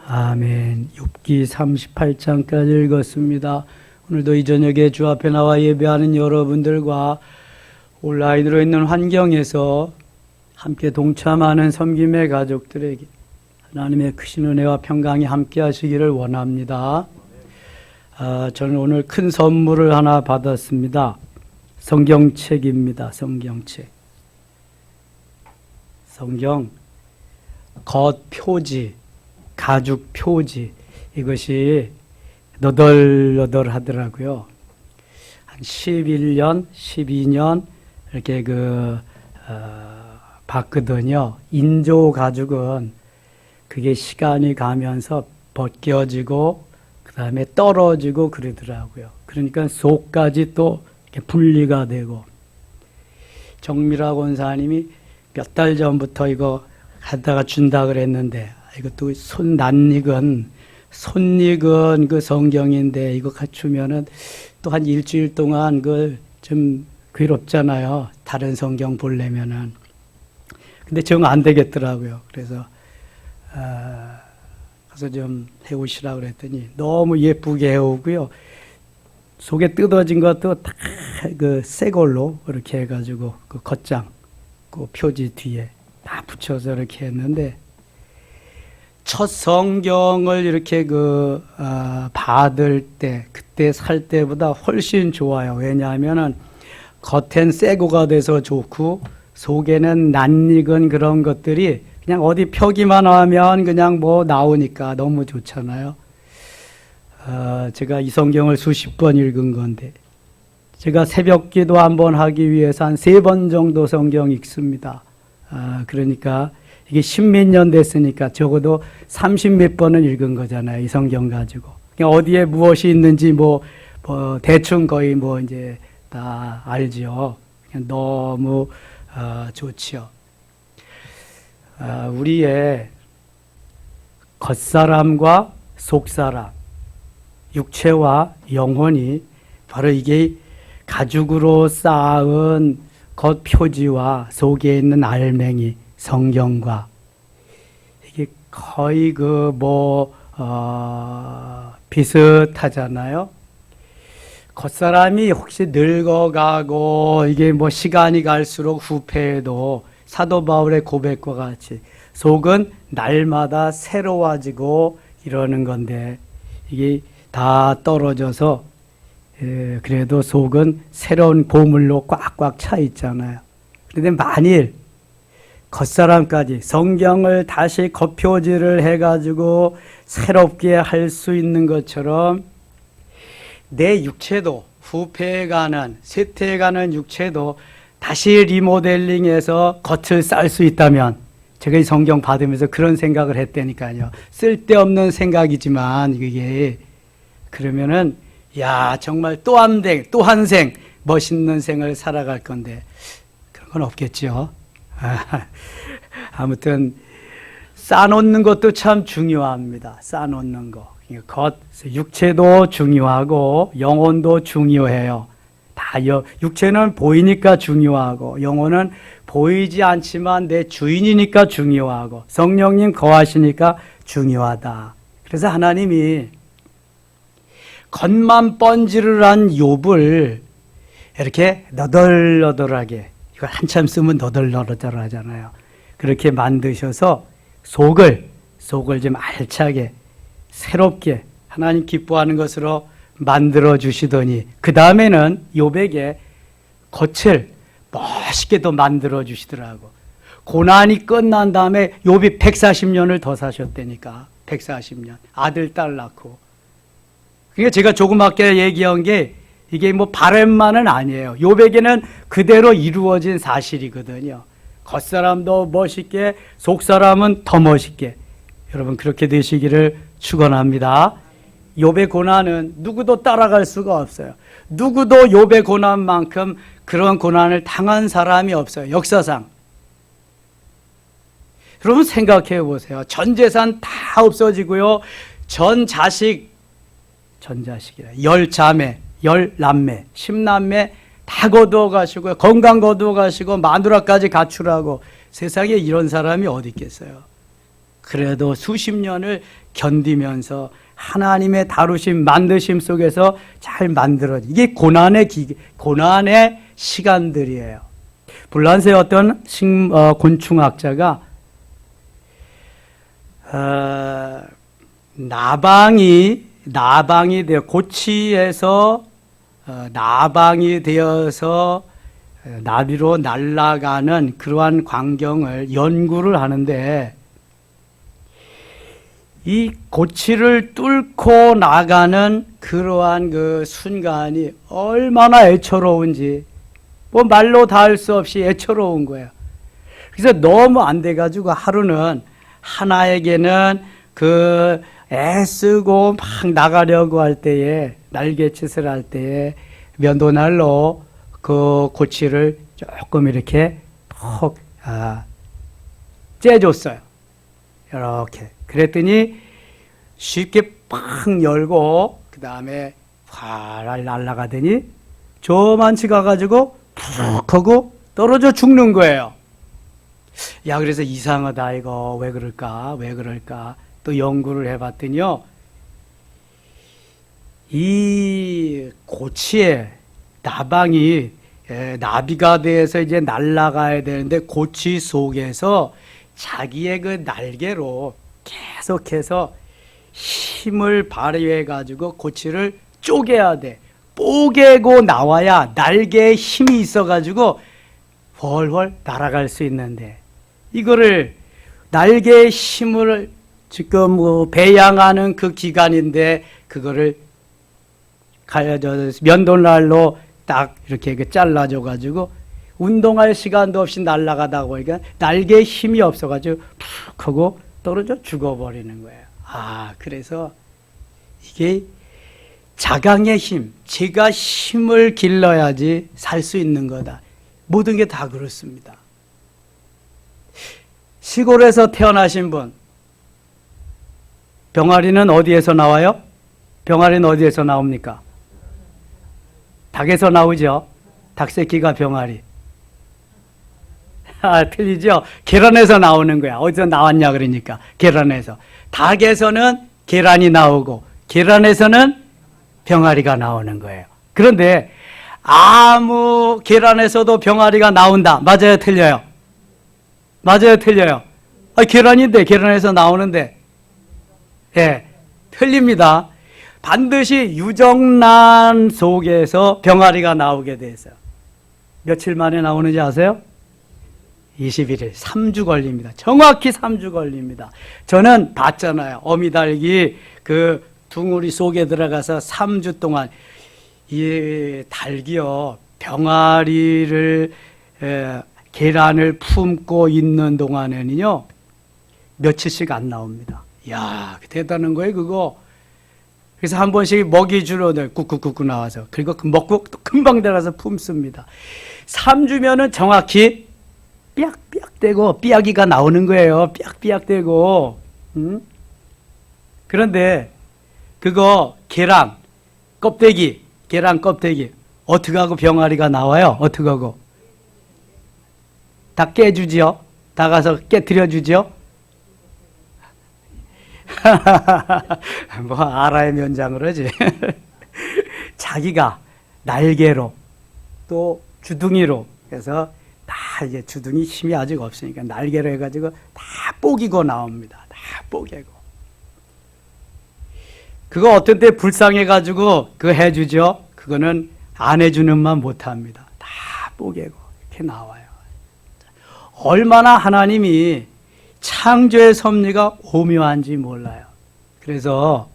아멘. 욥기 38장까지 읽었습니다. 오늘도 이 저녁에 주 앞에 나와 예배하는 여러분들과 온라인으로 있는 환경에서 함께 동참하는 섬김의 가족들에게 하나님의 크신 은혜와 평강이 함께 하시기를 원합니다. 저는 오늘 큰 선물을 하나 받았습니다. 성경책입니다. 성경책. 성경 겉표지, 가죽 표지, 이것이 너덜너덜 하더라고요. 한 11년, 12년 이렇게 봤거든요. 인조 가죽은 그게 시간이 가면서 벗겨지고 그 다음에 떨어지고 그러더라고요. 그러니까 속까지 또 이렇게 분리가 되고. 정미라 권사님이 몇 달 전부터 이거 갖다가 준다 그랬는데, 이것도 손익은 그 성경인데 이거 갖추면은 또 한 일주일 동안 그 좀 괴롭잖아요. 다른 성경 보려면은. 근데 정 안 되겠더라고요. 그래서 가서 좀 해오시라 그랬더니 너무 예쁘게 해오고요. 속에 뜯어진 것도 다 그 새 걸로 이렇게 해가지고 그 겉장, 그 표지 뒤에 다 붙여서 이렇게 했는데, 첫 성경을 이렇게 받을 때, 그때 살 때보다 훨씬 좋아요. 왜냐하면은 겉엔 새고가 돼서 좋고 속에는 낯익은 그런 것들이 그냥 어디 펴기만 하면 그냥 뭐 나오니까 너무 좋잖아요. 제가 이 성경을 수십 번 읽은 건데, 제가 새벽 기도 한번 하기 위해서 한 3번 정도 성경 읽습니다. 그러니까 이게 10몇 년 됐으니까 적어도 30몇 번은 읽은 거잖아요. 이 성경 가지고. 그냥 어디에 무엇이 있는지 뭐 대충 거의 뭐 이제 다 알죠. 그냥 너무 좋지요. 우리의 겉사람과 속사람, 육체와 영혼이 바로 이게 가죽으로 쌓은 겉표지와 속에 있는 알맹이, 성경과 이게 거의 비슷하잖아요. 겉사람이 혹시 늙어가고 이게 뭐 시간이 갈수록 후패해도 사도 바울의 고백과 같이 속은 날마다 새로워지고 이러는 건데, 이게 다 떨어져서 그래도 속은 새로운 보물로 꽉꽉 차 있잖아요. 그런데 만일 겉사람까지 성경을 다시 겉표지를 해가지고 새롭게 할 수 있는 것처럼 내 육체도, 후패해가는, 쇠퇴해가는 육체도 다시 리모델링해서 겉을 쌀 수 있다면, 제가 이 성경 받으면서 그런 생각을 했다니까요. 쓸데없는 생각이지만 이게 그러면은 야, 정말 또 한 생 멋있는 생을 살아갈 건데 그런 건 없겠죠. 아무튼 쌓아놓는 것도 참 중요합니다. 쌓아놓는 거. 육체도 중요하고 영혼도 중요해요. 다 육체는 보이니까 중요하고 영혼은 보이지 않지만 내 주인이니까 중요하고 성령님 거하시니까 중요하다. 그래서 하나님이 겉만 번지르르한 욥을 이렇게 너덜너덜하게, 이거 한참 쓰면 너덜너덜하잖아요. 그렇게 만드셔서 속을 좀 알차게 새롭게 하나님 기뻐하는 것으로 만들어 주시더니, 그 다음에는 욥에게 겉을 멋있게 더 만들어 주시더라고. 고난이 끝난 다음에 욥이 140년을 더 사셨다니까. 140년 아들 딸 낳고. 그러니까 제가 조그맣게 얘기한 게 이게 뭐 바람만은 아니에요. 욥에게는 그대로 이루어진 사실이거든요. 겉사람도 멋있게, 속사람은 더 멋있게. 여러분 그렇게 되시기를 축원합니다. 욥의 고난은 누구도 따라갈 수가 없어요. 누구도 욥의 고난만큼 그런 고난을 당한 사람이 없어요. 역사상. 여러분 생각해 보세요. 전 재산 다 없어지고요. 전 자식이라 10자매, 10남매, 10남매 다 거두어 가시고요. 건강 거두어 가시고 마누라까지 가출하고, 세상에 이런 사람이 어디 있겠어요. 그래도 수십 년을 견디면서 하나님의 다루심, 만드심 속에서 잘 만들어진, 이게 고난의 시간들이에요. 불란서의 어떤 곤충학자가 나방이 되어 고치에서 나방이 되어서 나비로 날아가는 그러한 광경을 연구를 하는데, 이 고치를 뚫고 나가는 그러한 그 순간이 얼마나 애처로운지 뭐 말로 다 할 수 없이 애처로운 거예요. 그래서 너무 안 돼가지고 하루는 하나에게는 그 애쓰고 막 나가려고 할 때에, 날개짓을 할 때에 면도날로 그 고치를 조금 이렇게 톡 째줬어요. 이렇게. 그랬더니 쉽게 팍 열고 그 다음에 활 날아가더니 저만치 가가지고 푹 하고 떨어져 죽는 거예요. 야, 그래서 이상하다, 이거 왜 그럴까 또 연구를 해봤더니요, 이 고치에 나방이 나비가 돼서 이제 날아가야 되는데, 고치 속에서 자기의 그 날개로 계속해서 힘을 발휘해 가지고 고치를 쪼개야 돼. 뽀개고 나와야 날개에 힘이 있어 가지고 훨훨 날아갈 수 있는데, 이거를 날개의 힘을 지금 배양하는 그 기간인데, 그거를 면도날로 딱 이렇게 잘라줘 가지고 운동할 시간도 없이 날아가다 보니까 날개에 힘이 없어 가지고 푹 하고 떨어져 죽어버리는 거예요. 그래서 이게 자강의 힘, 제가 힘을 길러야지 살 수 있는 거다. 모든 게 다 그렇습니다. 시골에서 태어나신 분, 병아리는 어디에서 나와요? 병아리는 어디에서 나옵니까? 닭에서 나오죠. 닭새끼가 병아리. 틀리죠? 계란에서 나오는 거야. 어디서 나왔냐 그러니까 계란에서. 닭에서는 계란이 나오고 계란에서는 병아리가 나오는 거예요. 그런데 아무 계란에서도 병아리가 나온다. 맞아요, 틀려요? 맞아요, 틀려요? 계란인데, 계란에서 나오는데. 예, 틀립니다. 반드시 유정란 속에서 병아리가 나오게 돼 있어요. 며칠 만에 나오는지 아세요? 21일, 3주 걸립니다. 정확히 3주 걸립니다. 저는 봤잖아요. 어미닭이 그 둥우리 속에 들어가서 3주 동안 이 닭이요, 병아리를 계란을 품고 있는 동안에는요 며칠씩 안 나옵니다. 이야, 대단한 거예요 그거. 그래서 한 번씩 먹이 주러 꾹꾹꾹 나와서, 그리고 먹고 또 금방 들어가서 품습니다. 3주면은 정확히 삐약삐약대고 삐약이가 나오는 거예요. 삐약삐약대고. 그런데 그거 계란 껍데기 어떻게 하고 병아리가 나와요? 어떻게 하고? 다 깨주지요? 다 가서 깨트려주죠? 뭐 알아야 면장을 하지. 자기가 날개로 또 주둥이로 해서 다 이제 주둥이 힘이 아직 없으니까 날개로 해가지고 다 뽀기고 나옵니다. 다 뽀개고. 그거 어떤 때 불쌍해가지고 그거 해주죠? 그거는 안 해주는만 못합니다. 다 뽀개고 이렇게 나와요. 얼마나 하나님이 창조의 섭리가 오묘한지 몰라요. 그래서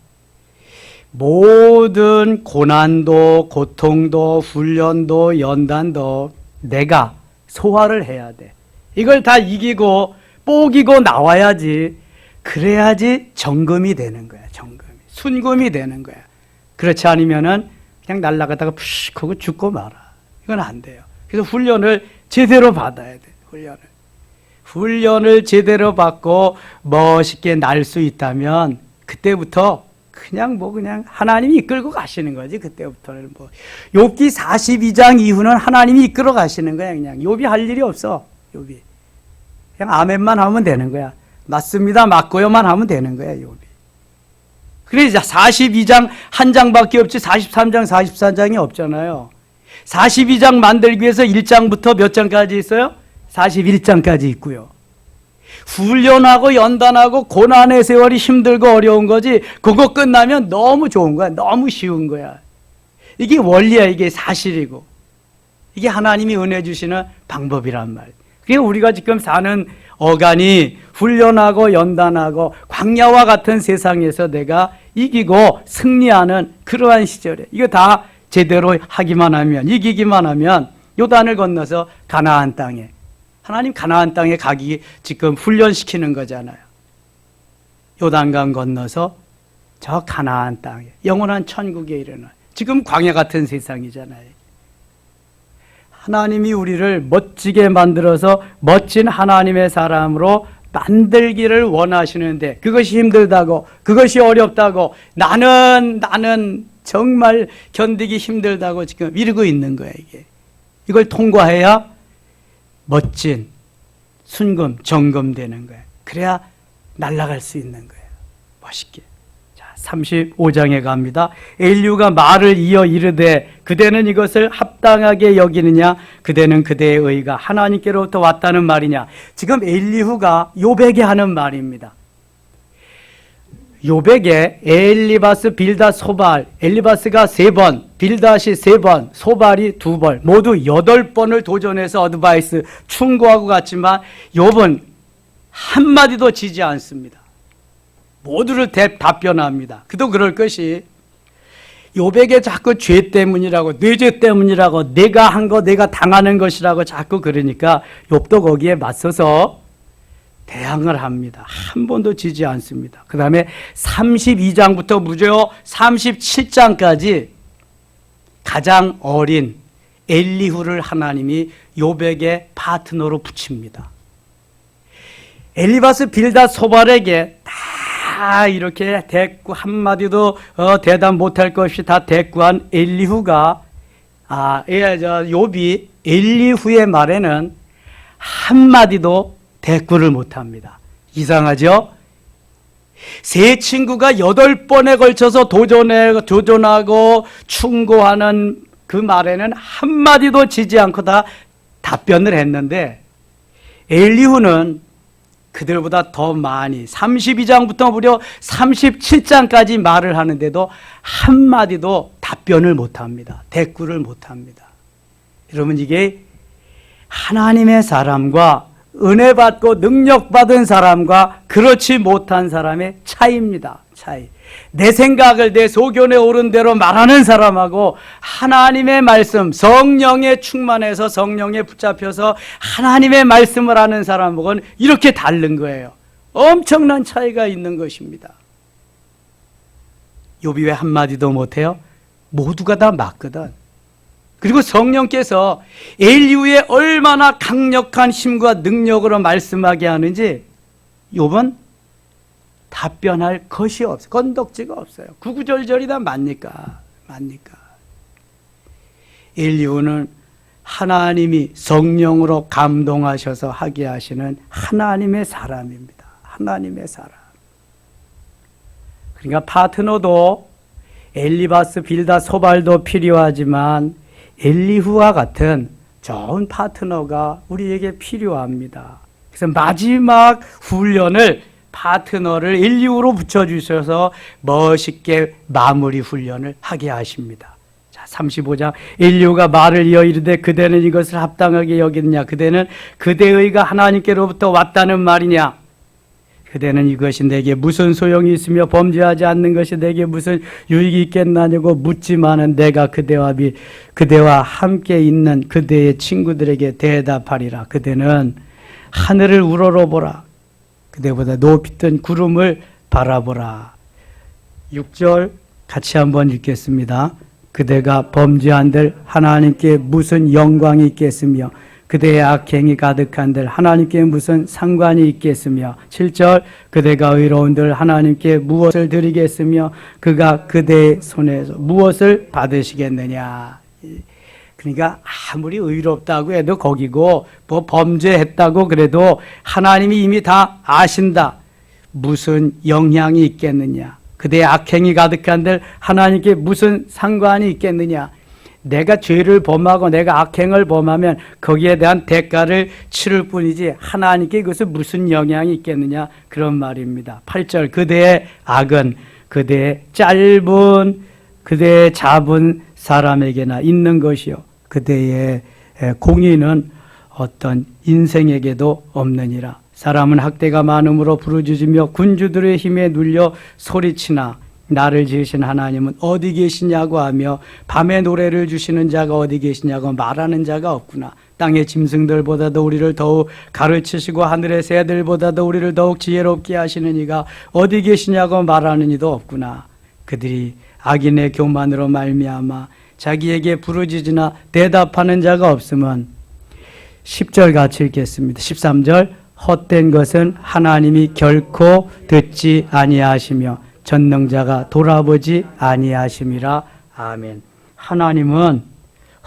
모든 고난도, 고통도, 훈련도, 연단도 내가 소화를 해야 돼. 이걸 다 이기고 뽀기고 나와야지. 그래야지 정금이 되는 거야. 정금이. 순금이 되는 거야. 그렇지 않으면은 그냥 날아가다가 푸식 하고 죽고 말아. 이건 안 돼요. 그래서 훈련을 제대로 받아야 돼. 훈련을 제대로 받고 멋있게 날 수 있다면 그때부터 그냥 하나님이 이끌고 가시는 거지. 그때부터는 욥기 42장 이후는 하나님이 이끌어 가시는 거야. 그냥 욥이 할 일이 없어. 욥이 그냥 아멘만 하면 되는 거야. 맞습니다. 맞고요만 하면 되는 거야, 욥이. 그래서 42장 한 장밖에 없지 43장, 44장이 없잖아요. 42장 만들기 위해서 1장부터 몇 장까지 있어요? 41장까지 있고요. 훈련하고 연단하고 고난의 세월이 힘들고 어려운 거지 그거 끝나면 너무 좋은 거야. 너무 쉬운 거야. 이게 원리야. 이게 사실이고. 이게 하나님이 은혜 주시는 방법이란 말. 그러니까 우리가 지금 사는 어간이 훈련하고 연단하고 광야와 같은 세상에서 내가 이기고 승리하는 그러한 시절에 이거 다 제대로 하기만 하면, 이기기만 하면 요단을 건너서 가나안 땅에, 하나님 가나안 땅에 가기 지금 훈련시키는 거잖아요. 요단강 건너서 저 가나안 땅에 영원한 천국에 이르는, 지금 광야 같은 세상이잖아요. 하나님이 우리를 멋지게 만들어서 멋진 하나님의 사람으로 만들기를 원하시는데 그것이 힘들다고, 그것이 어렵다고, 나는 정말 견디기 힘들다고 지금 이러고 있는 거예요. 이걸 통과해야 멋진 순금, 정금되는 거예요. 그래야 날아갈 수 있는 거예요. 멋있게. 자, 35장에 갑니다. 엘리후가 말을 이어 이르되 그대는 이것을 합당하게 여기느냐? 그대는 그대의 의가 하나님께로부터 왔다는 말이냐? 지금 엘리후가 욥에게 하는 말입니다. 욥에게 엘리바스, 빌닷, 소발, 엘리바스가 3번, 빌닷이 3번, 소발이 2번, 모두 8번을 도전해서 어드바이스 충고하고 갔지만 욥은 한마디도 지지 않습니다. 모두를 답변합니다. 그도 그럴 것이 욥에게 자꾸 죄 때문이라고, 내 죄 때문이라고, 내가 한 거, 내가 당하는 것이라고 자꾸 그러니까 욥도 거기에 맞서서 대항을 합니다. 한 번도 지지 않습니다. 그 다음에 32장부터 무려 37장까지 가장 어린 엘리후를 하나님이 욥에게 파트너로 붙입니다. 엘리바스, 빌닷, 소발에게 다 이렇게 대꾸, 한마디도 대답 못할 것이 다 대꾸한 엘리후가, 욥이 엘리후의 말에는 한마디도 대꾸를 못합니다. 이상하죠? 세 친구가 8번에 걸쳐서 도전하고 충고하는 그 말에는 한마디도 지지 않고 다 답변을 했는데 엘리후는 그들보다 더 많이 32장부터 무려 37장까지 말을 하는데도 한마디도 답변을 못합니다. 대꾸를 못합니다. 여러분, 이게 하나님의 사람과 은혜 받고 능력 받은 사람과 그렇지 못한 사람의 차이입니다. 차이. 내 생각을 내 소견에 오른 대로 말하는 사람하고 하나님의 말씀, 성령에 충만해서 성령에 붙잡혀서 하나님의 말씀을 하는 사람하고는 이렇게 다른 거예요. 엄청난 차이가 있는 것입니다. 욥이 왜 한마디도 못해요? 모두가 다 맞거든. 그리고 성령께서 엘리후에 얼마나 강력한 힘과 능력으로 말씀하게 하는지 욥은 답변할 것이 없어요. 건덕지가 없어요. 구구절절이 다 맞니까. 엘리후는 하나님이 성령으로 감동하셔서 하게 하시는 하나님의 사람입니다. 하나님의 사람. 그러니까 파트너도 엘리바스, 빌닷, 소발도 필요하지만 엘리후와 같은 좋은 파트너가 우리에게 필요합니다. 그래서 마지막 훈련을 파트너를 엘리후로 붙여주셔서 멋있게 마무리 훈련을 하게 하십니다. 자, 35장. 엘리후가 말을 이어 이르되 그대는 이것을 합당하게 여기느냐? 그대는 그대의 의가 하나님께로부터 왔다는 말이냐? 그대는 이것이 내게 무슨 소용이 있으며 범죄하지 않는 것이 내게 무슨 유익이 있겠나냐고 묻지만은 내가 그대와 함께 있는 그대의 친구들에게 대답하리라. 그대는 하늘을 우러러보라. 그대보다 높이 뜬 구름을 바라보라. 6절 같이 한번 읽겠습니다. 그대가 범죄한들 하나님께 무슨 영광이 있겠으며 그대의 악행이 가득한들 하나님께 무슨 상관이 있겠으며 7절 그대가 의로운들 하나님께 무엇을 드리겠으며 그가 그대의 손에서 무엇을 받으시겠느냐. 그러니까 아무리 의롭다고 해도 거기고 뭐 범죄했다고 그래도 하나님이 이미 다 아신다. 무슨 영향이 있겠느냐? 그대의 악행이 가득한들 하나님께 무슨 상관이 있겠느냐? 내가 죄를 범하고 내가 악행을 범하면 거기에 대한 대가를 치를 뿐이지 하나님께 그것이 무슨 영향이 있겠느냐? 그런 말입니다. 8절 그대의 악은 그대의 짧은 그대의 잡은 사람에게나 있는 것이요 그대의 공의는 어떤 인생에게도 없느니라. 사람은 학대가 많음으로 부르짖으며 군주들의 힘에 눌려 소리치나 나를 지으신 하나님은 어디 계시냐고 하며 밤에 노래를 주시는 자가 어디 계시냐고 말하는 자가 없구나. 땅의 짐승들보다도 우리를 더욱 가르치시고 하늘의 새들보다도 우리를 더욱 지혜롭게 하시는 이가 어디 계시냐고 말하는 이도 없구나. 그들이 악인의 교만으로 말미암아 자기에게 부르짖으나 대답하는 자가 없으면 10절 같이 읽겠습니다. 13절 헛된 것은 하나님이 결코 듣지 아니하시며 전능자가 돌아보지 아니하심이라. 아멘. 하나님은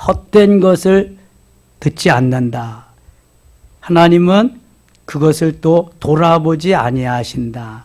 헛된 것을 듣지 않는다. 하나님은 그것을 또 돌아보지 아니하신다.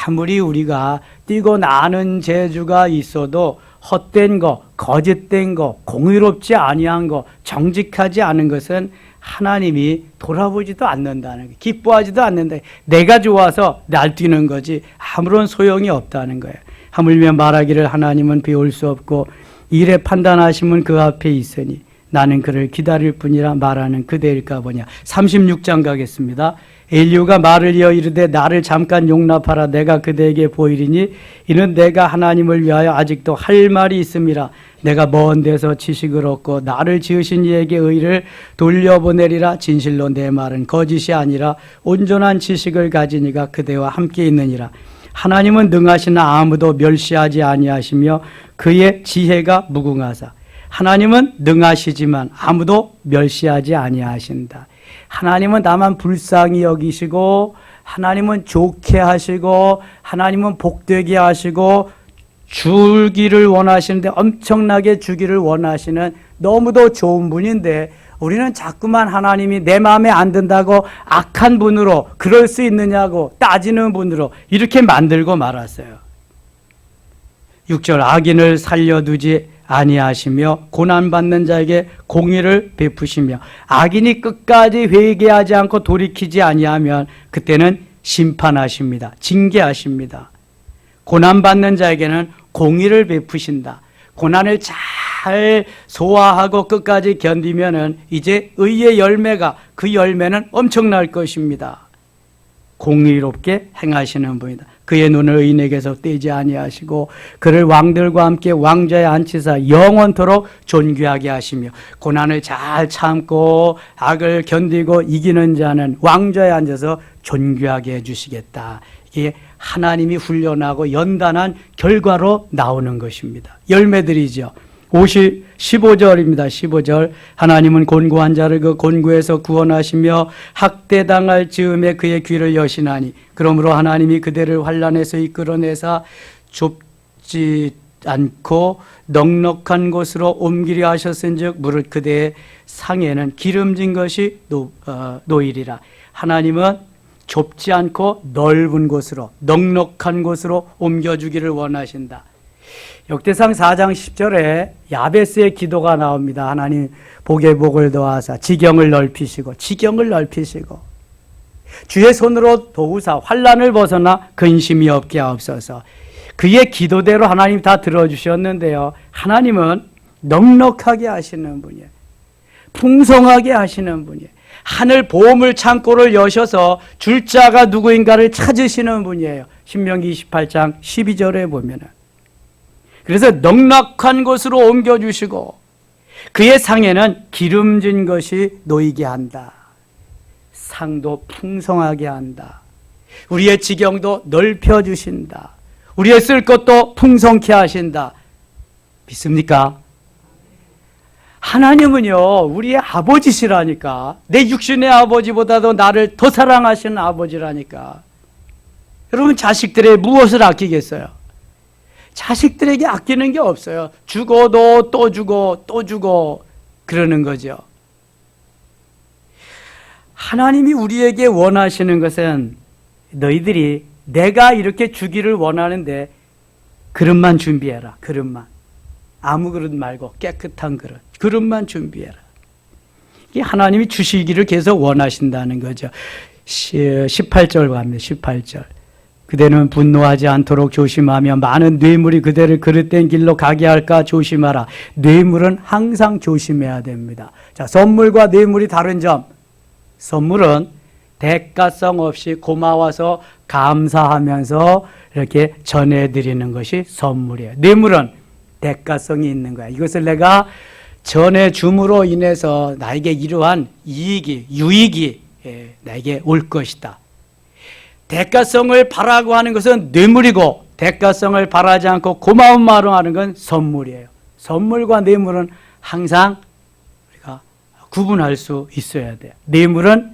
아무리 우리가 뛰고 나는 재주가 있어도 헛된 거, 거짓된 거, 공의롭지 아니한 거, 정직하지 않은 것은 하나님이 돌아보지도 않는다는 거예요. 기뻐하지도 않는다. 내가 좋아서 날뛰는 거지 아무런 소용이 없다는 거예요. 하물며 말하기를 하나님은 배울 수 없고 일에 판단하심은 그 앞에 있으니 나는 그를 기다릴 뿐이라 말하는 그대일까 보냐. 36장 가겠습니다. 엘리후가 말을 이어 이르되 나를 잠깐 용납하라. 내가 그대에게 보이리니 이는 내가 하나님을 위하여 아직도 할 말이 있음이라. 내가 먼 데서 지식을 얻고 나를 지으신 이에게 의를 돌려보내리라. 진실로 내 말은 거짓이 아니라 온전한 지식을 가진 이가 그대와 함께 있느니라. 하나님은 능하시나 아무도 멸시하지 아니하시며 그의 지혜가 무궁하사. 하나님은 능하시지만 아무도 멸시하지 아니하신다. 하나님은 다만 불쌍히 여기시고 하나님은 좋게 하시고 하나님은 복되게 하시고 주기를 원하시는데 엄청나게 주기를 원하시는 너무도 좋은 분인데 우리는 자꾸만 하나님이 내 마음에 안 든다고 악한 분으로 그럴 수 있느냐고 따지는 분으로 이렇게 만들고 말았어요. 6절 악인을 살려두지 아니하시며 고난받는 자에게 공의를 베푸시며 악인이 끝까지 회개하지 않고 돌이키지 아니하면 그때는 심판하십니다. 징계하십니다. 고난받는 자에게는 공의를 베푸신다. 고난을 잘 소화하고 끝까지 견디면은 이제 의의 열매가 그 열매는 엄청날 것입니다. 공의롭게 행하시는 분이다. 그의 눈을 의인에게서 떼지 아니하시고 그를 왕들과 함께 왕좌에 앉히사 영원토록 존귀하게 하시며 고난을 잘 참고 악을 견디고 이기는 자는 왕좌에 앉아서 존귀하게 해주시겠다. 이게 하나님이 훈련하고 연단한 결과로 나오는 것입니다. 열매들이죠. 15절입니다. 15절 하나님은 곤고한 자를 그 곤고에서 구원하시며 학대당할 즈음에 그의 귀를 여시나니 그러므로 하나님이 그대를 환난에서 이끌어내사 좁지 않고 넉넉한 곳으로 옮기려 하셨은즉 무릇 그대의 상에는 기름진 것이 놓이리라. 하나님은 좁지 않고 넓은 곳으로 넉넉한 곳으로 옮겨주기를 원하신다. 역대상 4장 10절에 야베스의 기도가 나옵니다. 하나님 복에 복을 더하사 지경을 넓히시고 주의 손으로 도우사 환난을 벗어나 근심이 없게 하옵소서. 그의 기도대로 하나님 다 들어주셨는데요. 하나님은 넉넉하게 하시는 분이에요. 풍성하게 하시는 분이에요. 하늘 보물 창고를 여셔서 줄 자가 누구인가를 찾으시는 분이에요. 신명기 28장 12절에 보면은. 그래서 넉넉한 곳으로 옮겨주시고 그의 상에는 기름진 것이 놓이게 한다. 상도 풍성하게 한다. 우리의 지경도 넓혀주신다. 우리의 쓸 것도 풍성케 하신다. 믿습니까? 하나님은요 우리의 아버지시라니까. 내 육신의 아버지보다도 나를 더 사랑하시는 아버지라니까. 여러분 자식들의 무엇을 아끼겠어요? 자식들에게 아끼는 게 없어요. 주고도 또 주고 또 주고 그러는 거죠. 하나님이 우리에게 원하시는 것은 너희들이 내가 이렇게 주기를 원하는데 그릇만 준비해라. 그릇만. 아무 그릇 말고 깨끗한 그릇. 그릇만 준비해라. 이게 하나님이 주시기를 계속 원하신다는 거죠. 18절 갑니다. 18절. 그대는 분노하지 않도록 조심하며 많은 뇌물이 그대를 그릇된 길로 가게 할까 조심하라. 뇌물은 항상 조심해야 됩니다. 자, 선물과 뇌물이 다른 점. 선물은 대가성 없이 고마워서 감사하면서 이렇게 전해드리는 것이 선물이에요. 뇌물은 대가성이 있는 거야. 이것을 내가 전해줌으로 인해서 나에게 이러한 이익이, 유익이 나에게 올 것이다. 대가성을 바라고 하는 것은 뇌물이고 대가성을 바라지 않고 고마운 마음으로 하는 건 선물이에요. 선물과 뇌물은 항상 우리가 구분할 수 있어야 돼요. 뇌물은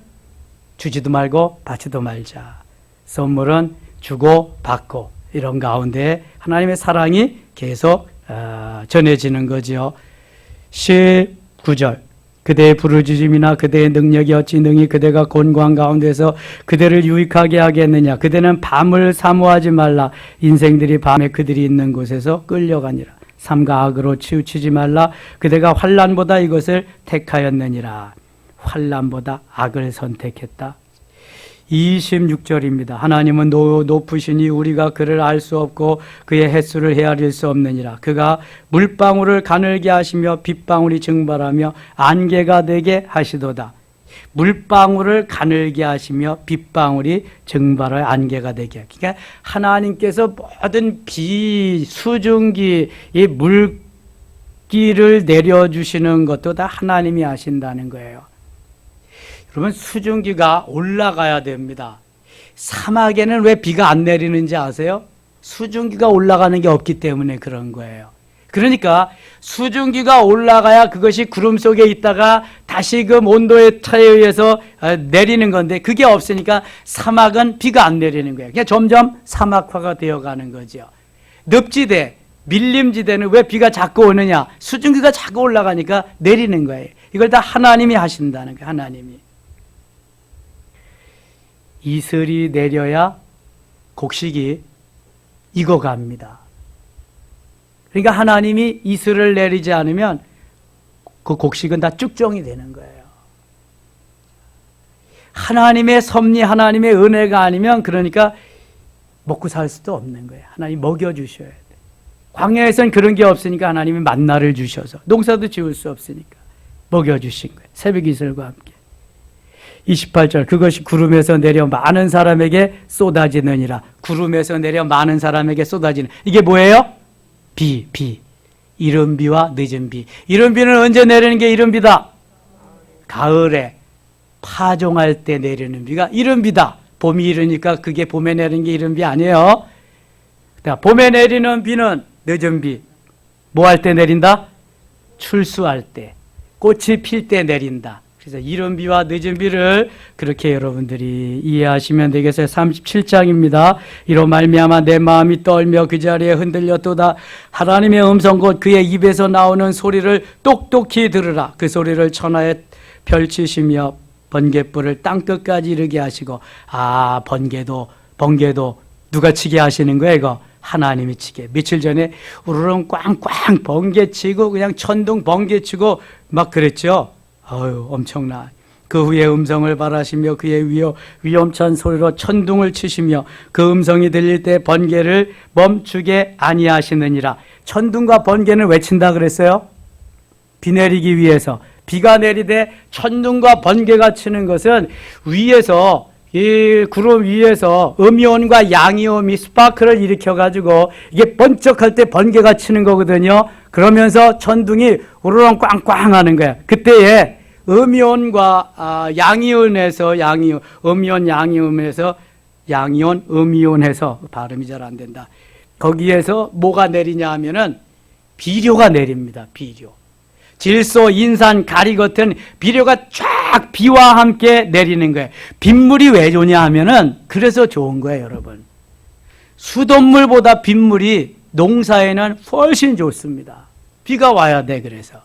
주지도 말고 받지도 말자. 선물은 주고 받고 이런 가운데 하나님의 사랑이 계속 전해지는 거죠. 19절. 그대의 부르짖음이나 그대의 능력이 어찌 능히 그대가 곤고한 가운데서 그대를 유익하게 하겠느냐. 그대는 밤을 사모하지 말라. 인생들이 밤에 그들이 있는 곳에서 끌려가니라. 삼가 악으로 치우치지 말라. 그대가 환난보다 이것을 택하였느니라. 환난보다 악을 선택했다. 26절입니다. 하나님은 높으시니 우리가 그를 알 수 없고 그의 횟수를 헤아릴 수 없느니라. 그가 물방울을 가늘게 하시며 빗방울이 증발하며 안개가 되게 하시도다. 물방울을 가늘게 하시며 빗방울이 증발하여 안개가 되게. 그러니까 하나님께서 모든 비, 수증기, 이 물기를 내려주시는 것도 다 하나님이 하신다는 거예요. 그러면 수증기가 올라가야 됩니다. 사막에는 왜 비가 안 내리는지 아세요? 수증기가 올라가는 게 없기 때문에 그런 거예요. 그러니까 수증기가 올라가야 그것이 구름 속에 있다가 다시금 온도의 차에 의해서 내리는 건데 그게 없으니까 사막은 비가 안 내리는 거예요. 그냥 점점 사막화가 되어가는 거죠. 늪지대, 밀림지대는 왜 비가 자꾸 오느냐? 수증기가 자꾸 올라가니까 내리는 거예요. 이걸 다 하나님이 하신다는 거예요. 하나님이. 이슬이 내려야 곡식이 익어갑니다. 그러니까 하나님이 이슬을 내리지 않으면 그 곡식은 다 쭉정이 되는 거예요. 하나님의 섭리, 하나님의 은혜가 아니면 그러니까 먹고 살 수도 없는 거예요. 하나님 먹여주셔야 돼요. 광야에서는 그런 게 없으니까 하나님이 만나를 주셔서 농사도 지을 수 없으니까 먹여주신 거예요. 새벽 이슬과 함께. 28절. 그것이 구름에서 내려 많은 사람에게 쏟아지느니라. 구름에서 내려 많은 사람에게 쏟아지는. 이게 뭐예요? 비. 이른 비와 늦은 비. 이른 비는 언제 내리는 게 이른 비다? 가을에 파종할 때 내리는 비가 이른 비다. 봄이 이르니까 그게 봄에 내리는 게 이른 비 아니에요. 봄에 내리는 비는 늦은 비. 뭐 할 때 내린다? 출수할 때. 꽃이 필 때 내린다. 그래서 이른 비와 늦은 비를 그렇게 여러분들이 이해하시면 되겠어요. 37장입니다. 이로 말미암아 내 마음이 떨며 그 자리에 흔들렸도다. 하나님의 음성 곧 그의 입에서 나오는 소리를 똑똑히 들으라. 그 소리를 천하에 펼치시며 번갯불을 땅끝까지 이르게 하시고. 번개도 누가 치게 하시는 거예요? 이거 하나님이 치게. 며칠 전에 우르릉 꽝꽝 번개 치고 그냥 천둥 번개 치고 막 그랬죠. 엄청나. 그 후에 음성을 바라시며 그의 위엄찬 소리로 천둥을 치시며 그 음성이 들릴 때 번개를 멈추게 아니하시느니라. 천둥과 번개는 왜 친다 그랬어요? 비 내리기 위해서. 비가 내리되 천둥과 번개가 치는 것은 위에서, 이 구름 위에서 음이온과 양이온이 스파크를 일으켜가지고 이게 번쩍할 때 번개가 치는 거거든요. 그러면서 천둥이 우르렁 꽝꽝 하는 거야. 그때에 음이온과 양이온에서 음이온 양이온 음이온해서 발음이 잘 안 된다. 거기에서 뭐가 내리냐 하면은 비료가 내립니다. 비료. 질소, 인산, 가리 같은 비료가 쫙 비와 함께 내리는 거예요. 빗물이 왜 좋냐 하면은 그래서 좋은 거예요, 여러분. 수돗물보다 빗물이 농사에는 훨씬 좋습니다. 비가 와야 돼. 그래서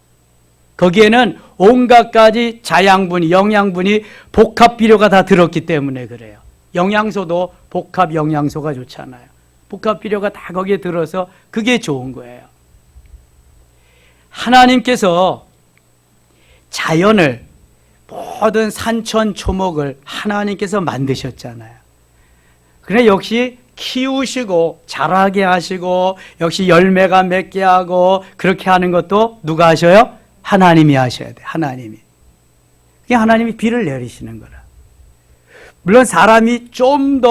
거기에는 온갖 가지 자양분이, 영양분이 복합 비료가 다 들었기 때문에 그래요. 영양소도 복합 영양소가 좋잖아요. 복합 비료가 다 거기에 들어서 그게 좋은 거예요. 하나님께서 자연을, 모든 산천 초목을 하나님께서 만드셨잖아요. 그래 역시 키우시고 자라게 하시고 역시 열매가 맺게 하고 그렇게 하는 것도 누가 하셔요? 하나님이 하셔야 돼. 하나님이. 그게 하나님이 비를 내리시는 거라. 물론 사람이 좀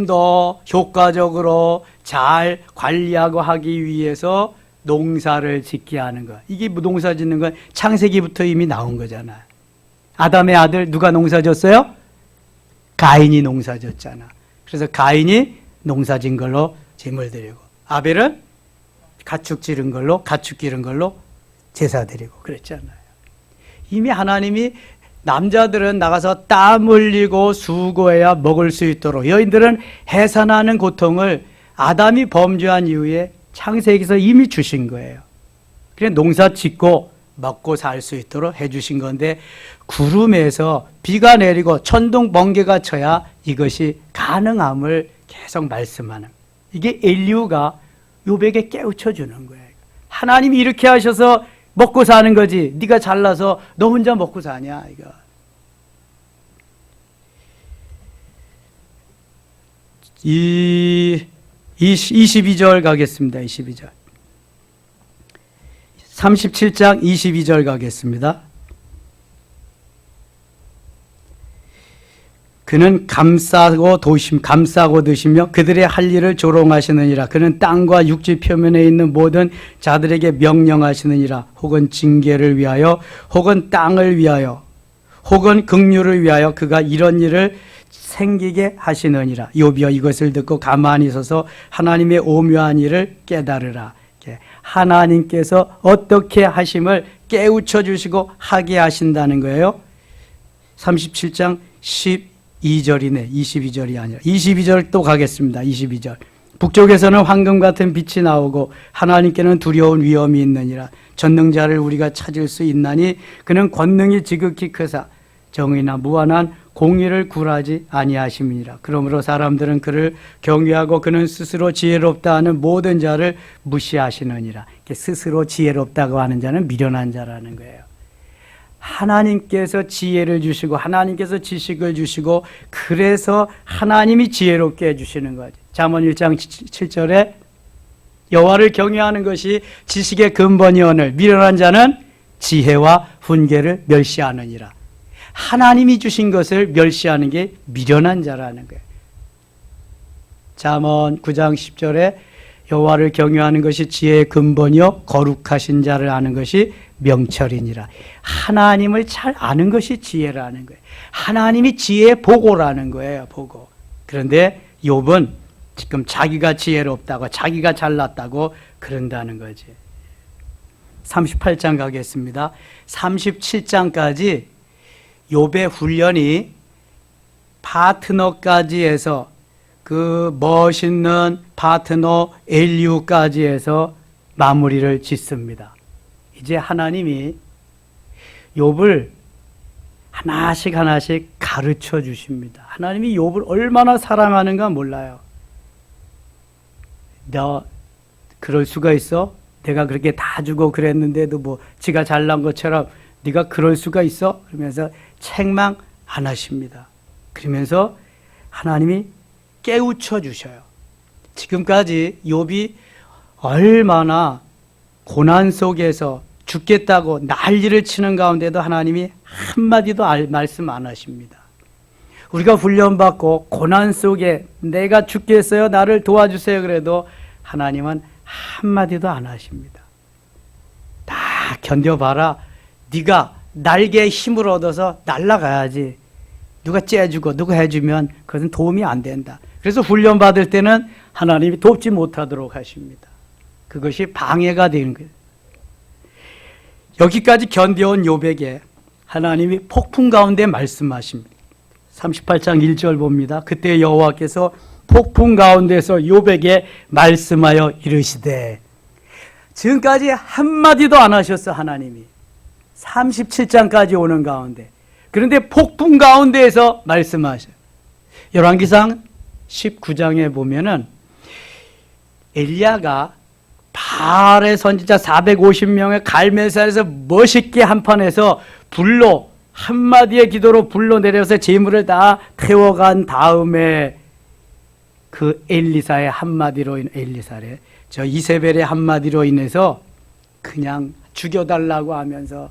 더 효과적으로 잘 관리하고 하기 위해서 농사를 짓게 하는 것. 이게 농사 짓는 건 창세기부터 이미 나온 거잖아. 아담의 아들 누가 농사 졌어요? 가인이 농사 졌잖아. 그래서 가인이 농사 진 걸로 제물 드리고, 아벨은 가축 기른 걸로 제사 드리고 그랬잖아요. 이미 하나님이 남자들은 나가서 땀 흘리고 수고해야 먹을 수 있도록, 여인들은 해산하는 고통을 아담이 범죄한 이후에 창세기에서 이미 주신 거예요. 그래서 농사 짓고 먹고 살 수 있도록 해주신 건데, 구름에서 비가 내리고 천둥 번개가 쳐야 이것이 가능함을 계속 말씀하는, 이게 엘리후가 욥에게 깨우쳐 주는 거예요. 하나님이 이렇게 하셔서 먹고 사는 거지, 네가 잘나서 너 혼자 먹고 사냐 이거. 이 22절 가겠습니다. 22절. 37장 22절 가겠습니다. 그는 감싸고 드시며 그들의 할 일을 조롱하시느니라. 그는 땅과 육지 표면에 있는 모든 자들에게 명령하시느니라. 혹은 징계를 위하여, 혹은 땅을 위하여, 혹은 긍휼을 위하여 그가 이런 일을 생기게 하시느니라. 욥이여 이것을 듣고 가만히 서서 하나님의 오묘한 일을 깨달으라. 하나님께서 어떻게 하심을 깨우쳐 주시고 하게 하신다는 거예요. 37장 12절이네. 22절이 아니라 22절 또 가겠습니다. 22절. 북쪽에서는 황금 같은 빛이 나오고 하나님께는 두려운 위험이 있느니라. 전능자를 우리가 찾을 수 있나니 그는 권능이 지극히 크사 정의나 무한한 공의를 굴하지 아니하심이니라. 그러므로 사람들은 그를 경외하고 그는 스스로 지혜롭다 하는 모든 자를 무시하시느니라. 스스로 지혜롭다고 하는 자는 미련한 자라는 거예요. 하나님께서 지혜를 주시고 하나님께서 지식을 주시고 그래서 하나님이 지혜롭게 해주시는 거지. 잠언 1장 7절에 여호와를 경외하는 것이 지식의 근본이오늘 미련한 자는 지혜와 훈계를 멸시하느니라. 하나님이 주신 것을 멸시하는 게 미련한 자라는 거예요. 잠언 9장 10절에 여호와를 경외하는 것이 지혜의 근본이요 거룩하신 자를 아는 것이 명철이니라. 하나님을 잘 아는 것이 지혜라는 거예요. 하나님이 지혜의 보고라는 거예요. 보고. 그런데 욥은 지금 자기가 지혜롭다고 자기가 잘났다고 그런다는 거지. 38장 가겠습니다. 37장까지 욥의 훈련이 파트너까지 해서 그 멋있는 파트너 엘리후까지 해서 마무리를 짓습니다. 이제 하나님이 욥을 하나씩 가르쳐 주십니다. 하나님이 욥을 얼마나 사랑하는가 몰라요. 너 그럴 수가 있어? 내가 그렇게 다 주고 그랬는데도 뭐 지가 잘난 것처럼 네가 그럴 수가 있어? 그러면서 책망 안 하십니다. 그러면서 하나님이 깨우쳐 주셔요. 지금까지 욥이 얼마나 고난 속에서 죽겠다고 난리를 치는 가운데도 하나님이 한마디도 말씀 안 하십니다. 우리가 훈련받고 고난 속에 내가 죽겠어요, 나를 도와주세요 그래도 하나님은 한마디도 안 하십니다. 다 견뎌봐라. 네가 날개에 힘을 얻어서 날아가야지. 누가 째주고 누가 해주면 그것은 도움이 안 된다. 그래서 훈련받을 때는 하나님이 돕지 못하도록 하십니다. 그것이 방해가 되는 거예요. 여기까지 견뎌온 욥에게 하나님이 폭풍 가운데 말씀하십니다. 38장 1절 봅니다. 그때 여호와께서 폭풍 가운데서 욥에게 말씀하여 이르시되, 지금까지 한마디도 안 하셨어 하나님이. 37장까지 오는 가운데. 그런데 폭풍 가운데에서 말씀하셔요. 열왕기상 19장에 보면은 엘리야가 바알의 선지자 450명의 갈멜산에서 멋있게 한판에서 불로 한마디의 기도로 불로 내려서 재물을 다 태워간 다음에 그 엘리사의 한마디로 엘리사래 저 이세벨의 한마디로 인해서 그냥 죽여달라고 하면서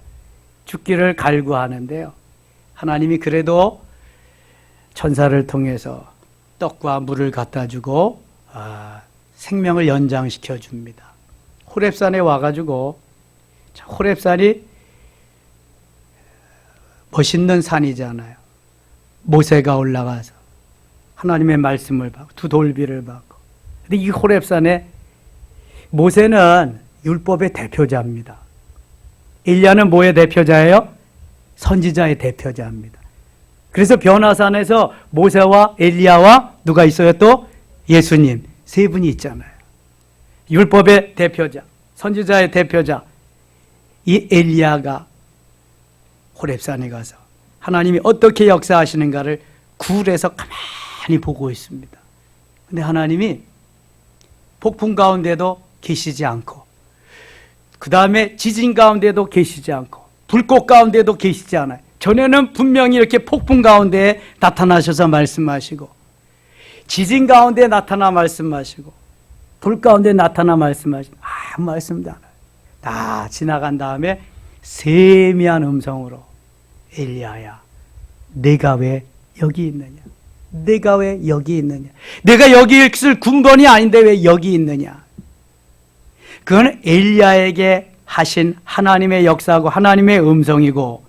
죽기를 갈구하는데요. 하나님이 그래도 천사를 통해서 떡과 물을 갖다 주고 생명을 연장시켜 줍니다. 호렙산에 와가지고 호렙산이 멋있는 산이잖아요. 모세가 올라가서 하나님의 말씀을 받고 두 돌비를 받고. 근데 이 호렙산에 모세는 율법의 대표자입니다. 엘리야는 뭐의 대표자예요? 선지자의 대표자입니다. 그래서 변화산에서 모세와 엘리야와 누가 있어요? 또 예수님 세 분이 있잖아요. 율법의 대표자, 선지자의 대표자 이 엘리야가 호렙산에 가서 하나님이 어떻게 역사하시는가를 굴에서 가만히 보고 있습니다. 근데 하나님이 폭풍 가운데도 계시지 않고 그 다음에 지진 가운데도 계시지 않고 불꽃 가운데도 계시지 않아요. 전에는 분명히 이렇게 폭풍 가운데 나타나셔서 말씀하시고 지진 가운데 나타나 말씀하시고 불 가운데 나타나 말씀하시고 아무 말씀도 안 해요. 다 지나간 다음에 세미한 음성으로 엘리야야 내가 왜 여기 있느냐, 내가 왜 여기 있느냐, 내가 여기 있을 군번이 아닌데 왜 여기 있느냐. 그건 엘리야에게 하신 하나님의 역사하고 하나님의 음성이고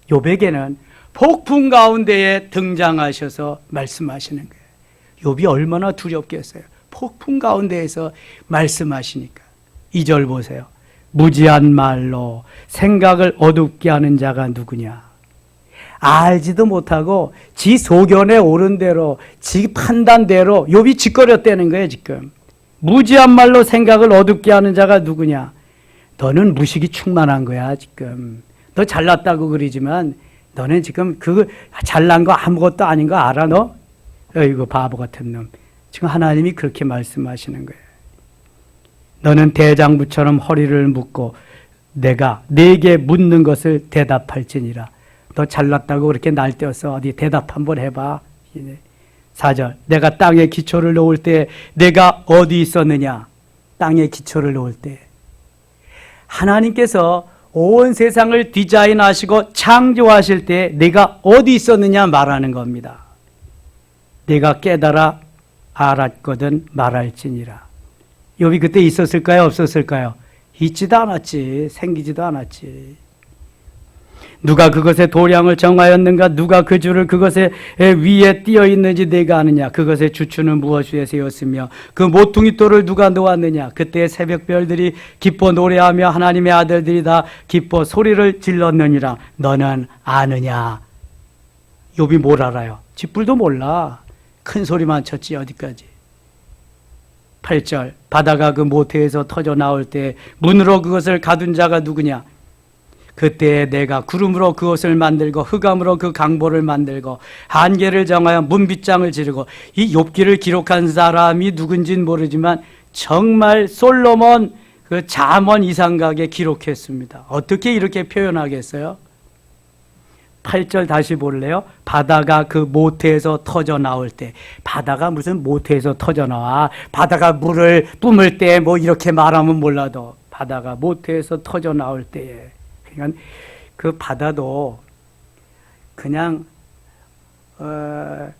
욥에게는 폭풍 가운데에 등장하셔서 말씀하시는 거예요. 욥이 얼마나 두렵겠어요. 폭풍 가운데에서 말씀하시니까. 2절 보세요. 무지한 말로 생각을 어둡게 하는 자가 누구냐. 알지도 못하고 지 소견에 오른 대로 지 판단대로 욥이 짓거렸다는 거예요. 지금 무지한 말로 생각을 어둡게 하는 자가 누구냐. 너는 무식이 충만한 거야. 지금 너 잘났다고 그러지만 너는 지금 그 잘난 거 아무것도 아닌 거 알아 너? 어이구 바보 같은 놈. 지금 하나님이 그렇게 말씀하시는 거예요. 너는 대장부처럼 허리를 묶고 내가 네게 묻는 것을 대답할지니라. 너 잘났다고 그렇게 날뛰어서 어디 대답 한번 해봐. 4절 내가 땅에 기초를 놓을 때 내가 어디 있었느냐. 땅에 기초를 놓을 때 하나님께서 온 세상을 디자인하시고 창조하실 때 내가 어디 있었느냐 말하는 겁니다. 내가 깨달아 알았거든 말할지니라. 욥이 그때 있었을까요? 없었을까요? 있지도 않았지. 생기지도 않았지. 누가 그것의 도량을 정하였는가? 누가 그 줄을 그것의 위에 띄어 있는지 내가 아느냐? 그것의 주추는 무엇에 세웠으며 그 모퉁이 돌을 누가 놓았느냐? 그때 새벽별들이 기뻐 노래하며 하나님의 아들들이 다 기뻐 소리를 질렀느니라. 너는 아느냐? 욥이 뭘 알아요? 쥐뿔도 몰라. 큰 소리만 쳤지 어디까지. 8절 바다가 그 모태에서 터져 나올 때 문으로 그것을 가둔 자가 누구냐. 그때 내가 구름으로 그것을 만들고 흑암으로 그 강보를 만들고 한계를 정하여 문빗장을 지르고. 이 욥기를 기록한 사람이 누군지는 모르지만 정말 솔로몬 그 잠언 이상각에 기록했습니다. 어떻게 이렇게 표현하겠어요? 8절 다시 볼래요? 바다가 그 모태에서 터져 나올 때. 바다가 무슨 모태에서 터져 나와. 바다가 물을 뿜을 때 뭐 이렇게 말하면 몰라도 바다가 모태에서 터져 나올 때에. 그러니까 그 바다도 그냥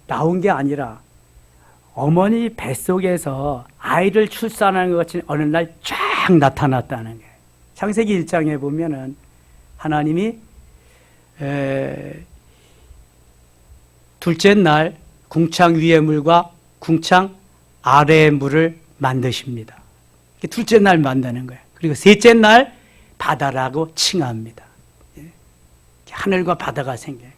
나온 게 아니라 어머니 뱃속에서 아이를 출산하는 것 같이 어느 날 쫙 나타났다는 거예요. 창세기 1장에 보면은 하나님이 둘째 날 궁창 위의 물과 궁창 아래의 물을 만드십니다. 둘째 날 만드는 거예요. 그리고 셋째 날 바다라고 칭합니다. 하늘과 바다가 생겨요.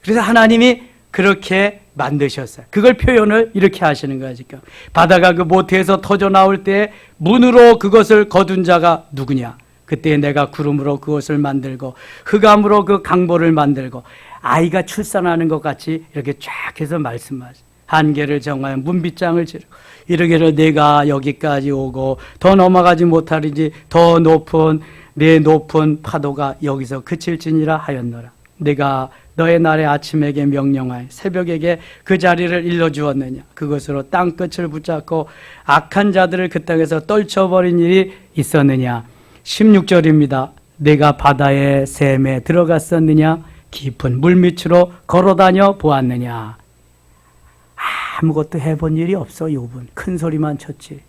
그래서 하나님이 그렇게 만드셨어요. 그걸 표현을 이렇게 하시는 거예요. 지금 바다가 그 모태에서 터져 나올 때 문으로 그것을 거둔 자가 누구냐. 그때 내가 구름으로 그것을 만들고 흑암으로 그 강보를 만들고 아이가 출산하는 것 같이 이렇게 쫙 해서 말씀하시. 한계를 정하여 문빗장을 지르고 이르기를 내가 여기까지 오고 더 넘어가지 못하리지 더 높은 내 높은 파도가 여기서 그칠지니라 하였노라. 내가 너의 날의 아침에게 명령하여 새벽에게 그 자리를 일러주었느냐. 그것으로 땅끝을 붙잡고 악한 자들을 그 땅에서 떨쳐버린 일이 있었느냐. 16절입니다. 내가 바다의 샘에 들어갔었느냐. 깊은 물밑으로 걸어다녀 보았느냐. 아무것도 해본 일이 없어. 욥은 큰 소리만 쳤지.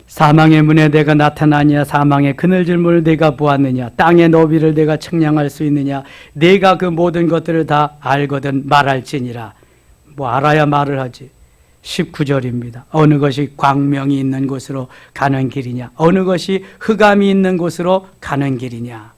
사망의 문에 내가 나타나냐. 사망의 그늘질문을 내가 보았느냐. 땅의 너비를 내가 측량할 수 있느냐. 내가 그 모든 것들을 다 알거든 말할지니라. 뭐 알아야 말을 하지. 19절입니다. 어느 것이 광명이 있는 곳으로 가는 길이냐. 어느 것이 흑암이 있는 곳으로 가는 길이냐.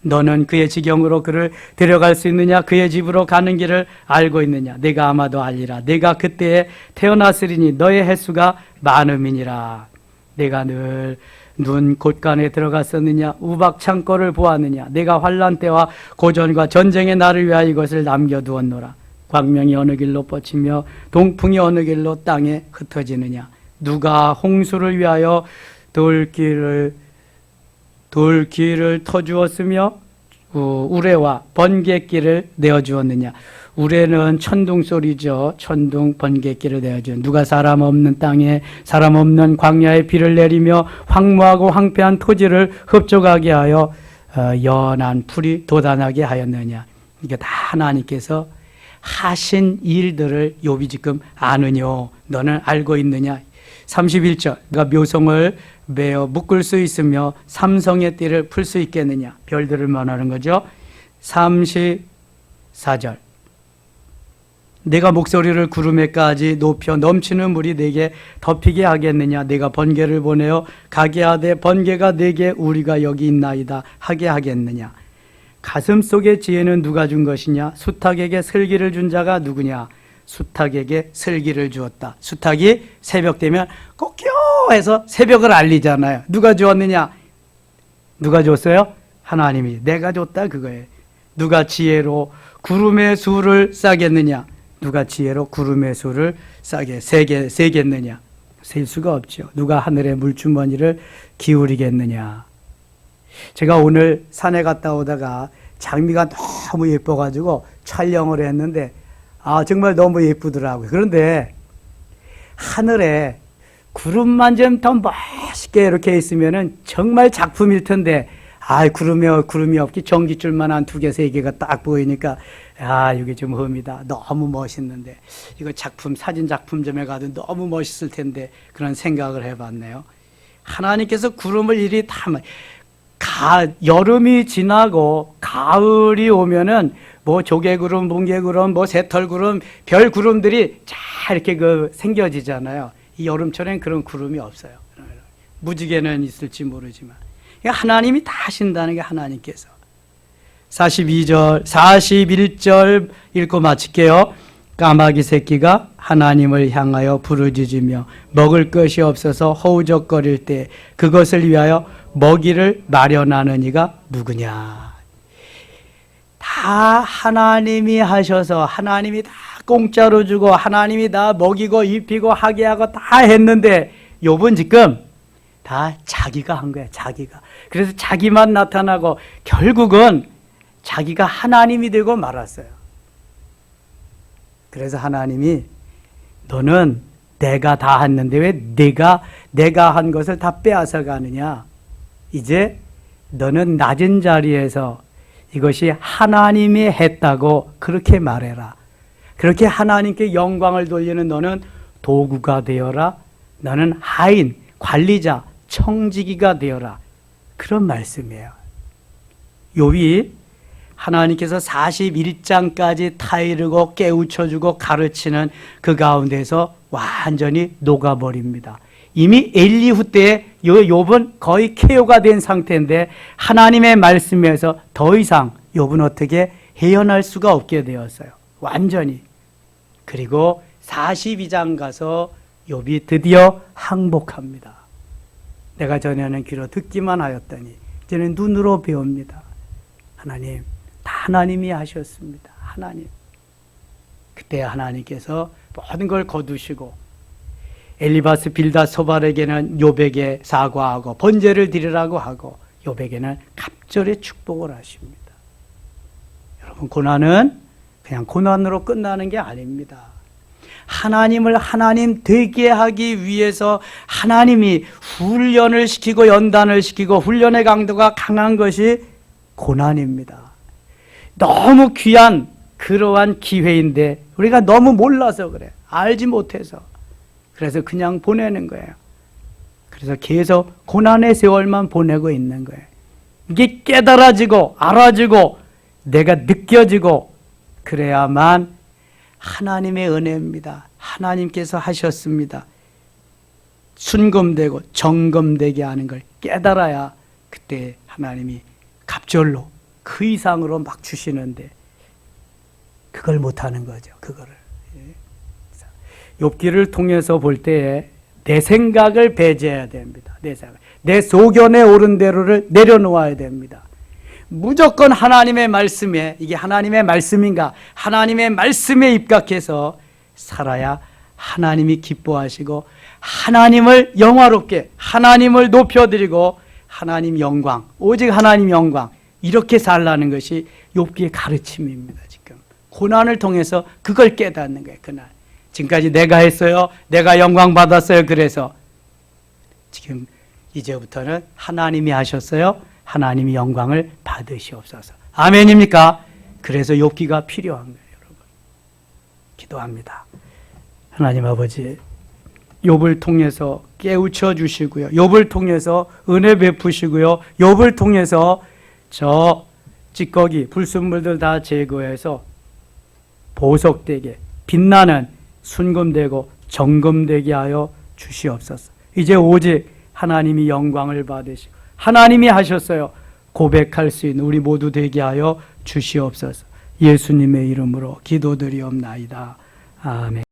너는 그의 지경으로 그를 데려갈 수 있느냐. 그의 집으로 가는 길을 알고 있느냐. 내가 아마도 알리라. 내가 그때에 태어났으리니 너의 횟수가 많음이니라. 내가 늘 눈 곳간에 들어갔었느냐. 우박 창고를 보았느냐. 내가 환난 때와 고전과 전쟁의 날을 위하여 이것을 남겨두었노라. 광명이 어느 길로 뻗치며 동풍이 어느 길로 땅에 흩어지느냐. 누가 홍수를 위하여 돌길을 터주었으며 우레와 번갯길을 내어주었느냐. 우레는 천둥 소리죠. 천둥 번갯길을 내어주었느냐. 누가 사람 없는 땅에 사람 없는 광야에 비를 내리며 황무하고 황폐한 토지를 흡족하게 하여 연한 풀이 돋아나게 하였느냐. 이게 다 하나님께서 하신 일들을 욥이 지금 아느뇨. 너는 알고 있느냐. 31절 그가 묘성을 매어 묶을 수 있으며 삼성의 띠를 풀 수 있겠느냐. 별들을 말하는 거죠. 34절 내가 목소리를 구름에까지 높여 넘치는 물이 내게 덮이게 하겠느냐. 내가 번개를 보내어 가게 하되 번개가 내게 우리가 여기 있나이다 하게 하겠느냐. 가슴 속의 지혜는 누가 준 것이냐. 수탉에게 슬기를 준 자가 누구냐. 수탉에게 슬기를 주었다. 수탉이 새벽 되면 꼭요 해서 새벽을 알리잖아요. 누가 주었느냐. 누가 줬어요? 하나님이. 내가 줬다 그거예요. 누가 지혜로 구름의 수를 싸겠느냐. 누가 지혜로 구름의 수를 세겠느냐. 셀 수가 없죠. 누가 하늘의 물주머니를 기울이겠느냐. 제가 오늘 산에 갔다 오다가 장미가 너무 예뻐가지고 촬영을 했는데 정말 너무 예쁘더라고요. 그런데 하늘에 구름만 좀 더 멋있게 이렇게 있으면은 정말 작품일 텐데 구름이 없기 전깃줄만 한 2개, 3개가 딱 보이니까 이게 좀 흠이다. 너무 멋있는데 이거 사진 작품점에 가도 너무 멋있을 텐데 그런 생각을 해봤네요. 하나님께서 구름을 이리 다 여름이 지나고 가을이 오면은 뭐 조개구름, 뭉게구름, 뭐 새털구름, 별구름들이 잘 이렇게 생겨지잖아요. 이 여름철엔 그런 구름이 없어요. 무지개는 있을지 모르지만 하나님이 다 하신다는 게 하나님께서. 42절, 41절 읽고 마칠게요. 까마귀 새끼가 하나님을 향하여 부르짖으며 먹을 것이 없어서 허우적거릴 때 그것을 위하여 먹이를 마련하는 이가 누구냐. 다 하나님이 하셔서 하나님이 다 공짜로 주고 하나님이 다 먹이고 입히고 하게 하고 다 했는데 욥은 지금 다 자기가 한 거야. 자기가. 그래서 자기만 나타나고 결국은 자기가 하나님이 되고 말았어요. 그래서 하나님이 너는 내가 다 했는데 왜 내가 한 것을 다 빼앗아 가느냐. 이제 너는 낮은 자리에서 이것이 하나님이 했다고 그렇게 말해라. 그렇게 하나님께 영광을 돌리는 너는 도구가 되어라. 너는 하인, 관리자, 청지기가 되어라. 그런 말씀이에요. 욥이 하나님께서 41장까지 타이르고 깨우쳐주고 가르치는 그 가운데서 완전히 녹아버립니다. 이미 엘리후 때에 욥은 거의 KO가 된 상태인데 하나님의 말씀에서 더 이상 욥은 어떻게 헤어날 수가 없게 되었어요. 완전히. 그리고 42장 가서 욥이 드디어 항복합니다. 내가 전에는 귀로 듣기만 하였더니 이제는 눈으로 배웁니다. 하나님 다 하나님이 하셨습니다. 하나님. 그때 하나님께서 모든 걸 거두시고 엘리바스 빌닷 소발에게는 욥에게 사과하고 번제를 드리라고 하고 욥에게는 갑절의 축복을 하십니다. 여러분, 고난은 그냥 고난으로 끝나는 게 아닙니다. 하나님을 하나님 되게 하기 위해서 하나님이 훈련을 시키고 연단을 시키고 훈련의 강도가 강한 것이 고난입니다. 너무 귀한 그러한 기회인데 우리가 너무 몰라서 그래. 알지 못해서. 그래서 그냥 보내는 거예요. 그래서 계속 고난의 세월만 보내고 있는 거예요. 이게 깨달아지고 알아지고 내가 느껴지고 그래야만 하나님의 은혜입니다. 하나님께서 하셨습니다. 순금되고 정금되게 하는 걸 깨달아야 그때 하나님이 갑절로 그 이상으로 막 주시는데 그걸 못하는 거죠. 그거를. 욥기를 통해서 볼 때에 내 생각을 배제해야 됩니다. 내 생각. 내 소견에 옳은 대로를 내려놓아야 됩니다. 무조건 하나님의 말씀에, 이게 하나님의 말씀인가? 하나님의 말씀에 입각해서 살아야 하나님이 기뻐하시고 하나님을 영화롭게, 하나님을 높여드리고 하나님 영광, 오직 하나님 영광, 이렇게 살라는 것이 욥기의 가르침입니다. 지금 고난을 통해서 그걸 깨닫는 거예요. 그날 지금까지 내가 했어요, 내가 영광 받았어요. 그래서 지금 이제부터는 하나님이 하셨어요. 하나님이 영광을 받으시옵소서. 아멘입니까? 그래서 욥기가 필요한 거예요. 여러분, 기도합니다. 하나님 아버지, 욥을 통해서 깨우쳐 주시고요, 욥을 통해서 은혜 베푸시고요, 욥을 통해서 저 찌꺼기 불순물들 다 제거해서 보석되게 빛나는 순금되고 정금되게 하여 주시옵소서. 이제 오직 하나님이 영광을 받으시고 하나님이 하셨어요 고백할 수 있는 우리 모두 되게 하여 주시옵소서. 예수님의 이름으로 기도드리옵나이다. 아멘.